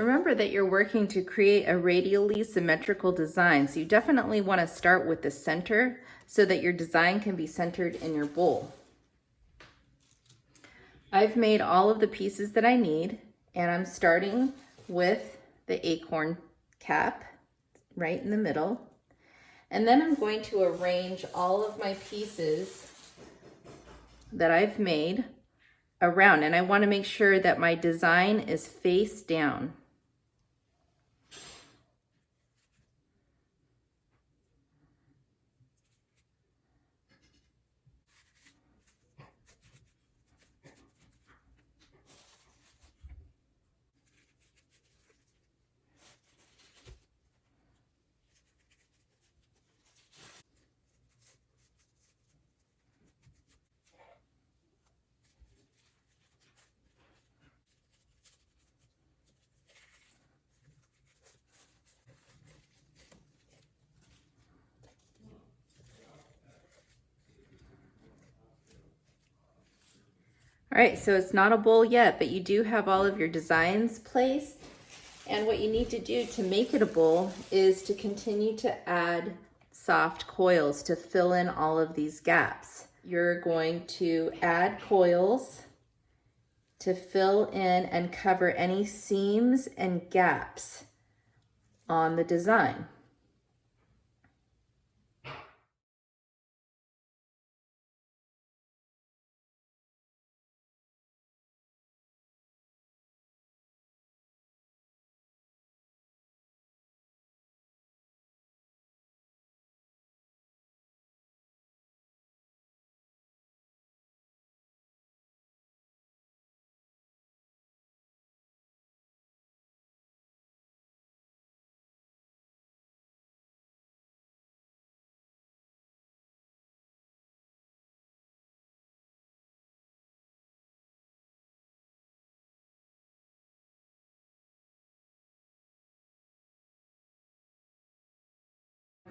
Remember that you're working to create a radially symmetrical design, so you definitely want to start with the center so that your design can be centered in your bowl. I've made all of the pieces that I need, and I'm starting with the acorn cap right in the middle. And then I'm going to arrange all of my pieces that I've made around, and I want to make sure that my design is face down. All right, so it's not a bowl yet, but you do have all of your designs placed. And what you need to do to make it a bowl is to continue to add soft coils to fill in all of these gaps. You're going to add coils to fill in and cover any seams and gaps on the design.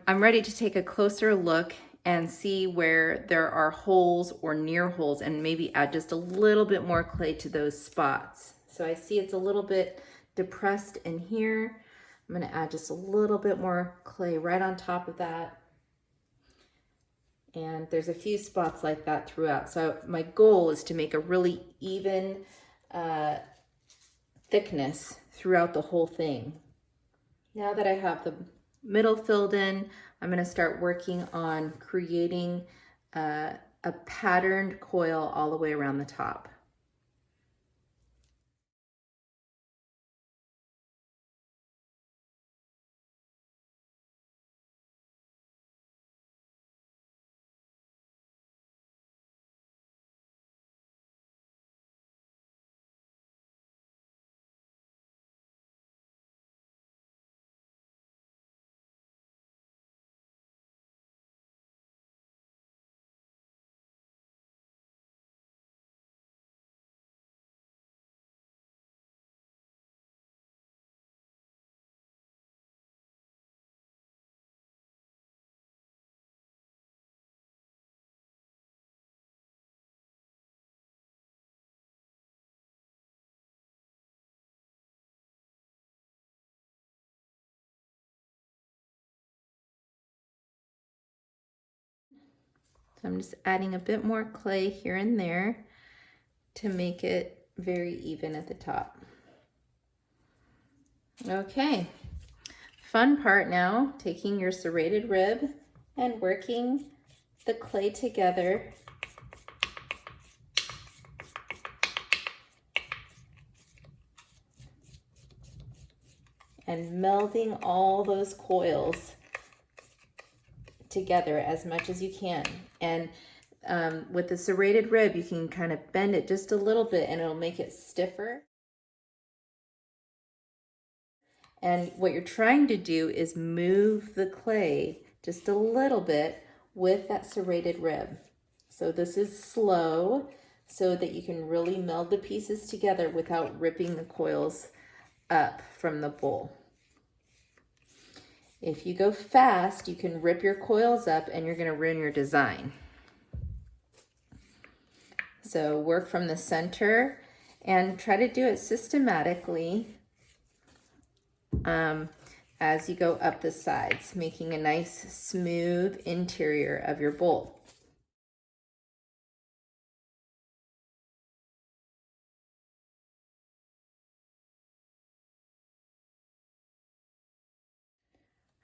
I'm ready to take a closer look and see where there are holes or near holes and maybe add just a little bit more clay to those spots. So I see it's a little bit depressed in here. I'm going to add just a little bit more clay right on top of that. And there's a few spots like that throughout. So my goal is to make a really even thickness throughout the whole thing. Now that I have the middle filled in, I'm going to start working on creating a patterned coil all the way around the top. So I'm just adding a bit more clay here and there to make it very even at the top. Okay, fun part now, taking your serrated rib and working the clay together and melding all those coils together as much as you can. And with the serrated rib, you can kind of bend it just a little bit and it'll make it stiffer. And what you're trying to do is move the clay just a little bit with that serrated rib. So this is slow so that you can really meld the pieces together without ripping the coils up from the bowl. If you go fast, you can rip your coils up and you're going to ruin your design. So work from the center and try to do it systematically. as you go up the sides, making a nice smooth interior of your bowl.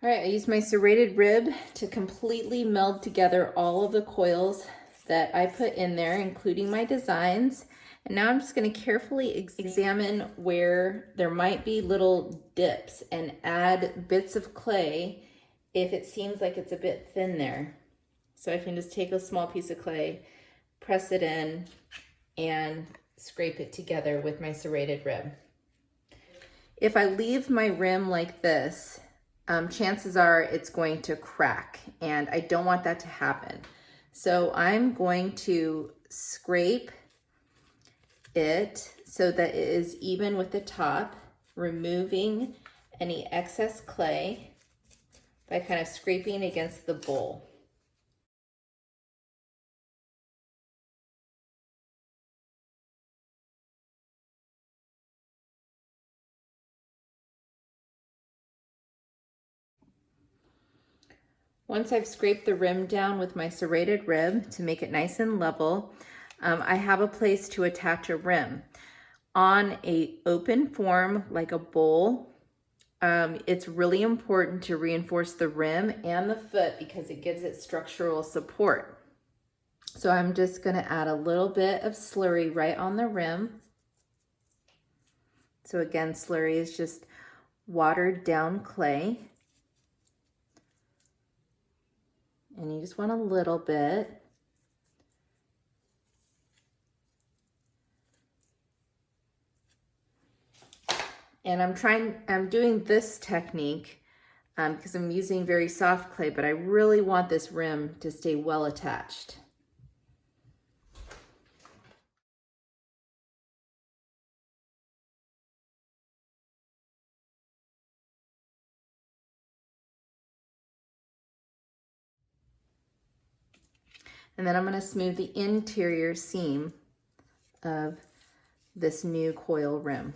All right, I used my serrated rib to completely meld together all of the coils that I put in there, including my designs. And now I'm just going to carefully examine where there might be little dips and add bits of clay if it seems like it's a bit thin there. So I can just take a small piece of clay, press it in, and scrape it together with my serrated rib. If I leave my rim like this, chances are it's going to crack, and I don't want that to happen. So I'm going to scrape it so that it is even with the top, removing any excess clay by kind of scraping against the bowl. Once I've scraped the rim down with my serrated rib to make it nice and level, I have a place to attach a rim. On an open form like a bowl, it's really important to reinforce the rim and the foot because it gives it structural support. So I'm just going to add a little bit of slurry right on the rim. So again, slurry is just watered down clay. And you just want a little bit. And I'm doing this technique because I'm using very soft clay, but I really want this rim to stay well attached. And then I'm going to smooth the interior seam of this new coil rim.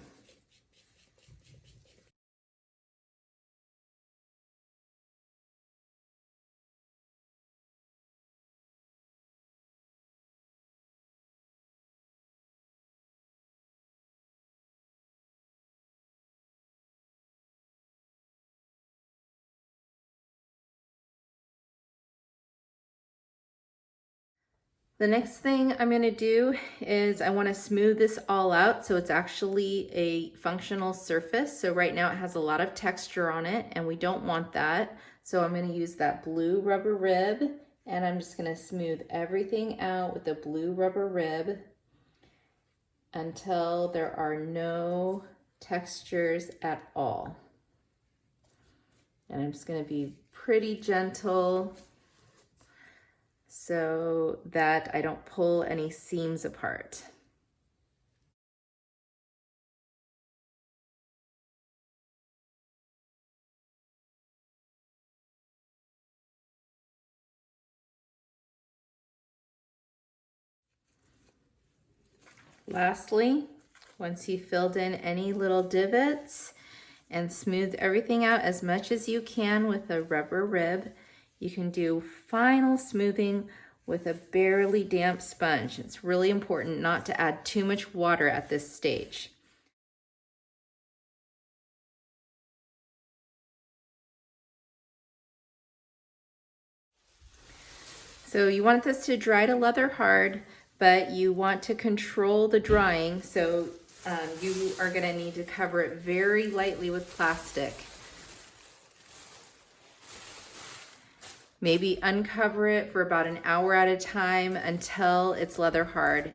The next thing I'm going to do is I want to smooth this all out so it's actually a functional surface. So right now it has a lot of texture on it and we don't want that. So I'm going to use that blue rubber rib and I'm just going to smooth everything out with the blue rubber rib until there are no textures at all. And I'm just going to be pretty gentle so that I don't pull any seams apart. Lastly, once you've filled in any little divots and smoothed everything out as much as you can with a rubber rib, you can do final smoothing with a barely damp sponge. It's really important not to add too much water at this stage. So you want this to dry to leather hard, but you want to control the drying, so you are going to need to cover it very lightly with plastic. Maybe uncover it for about an hour at a time until it's leather hard.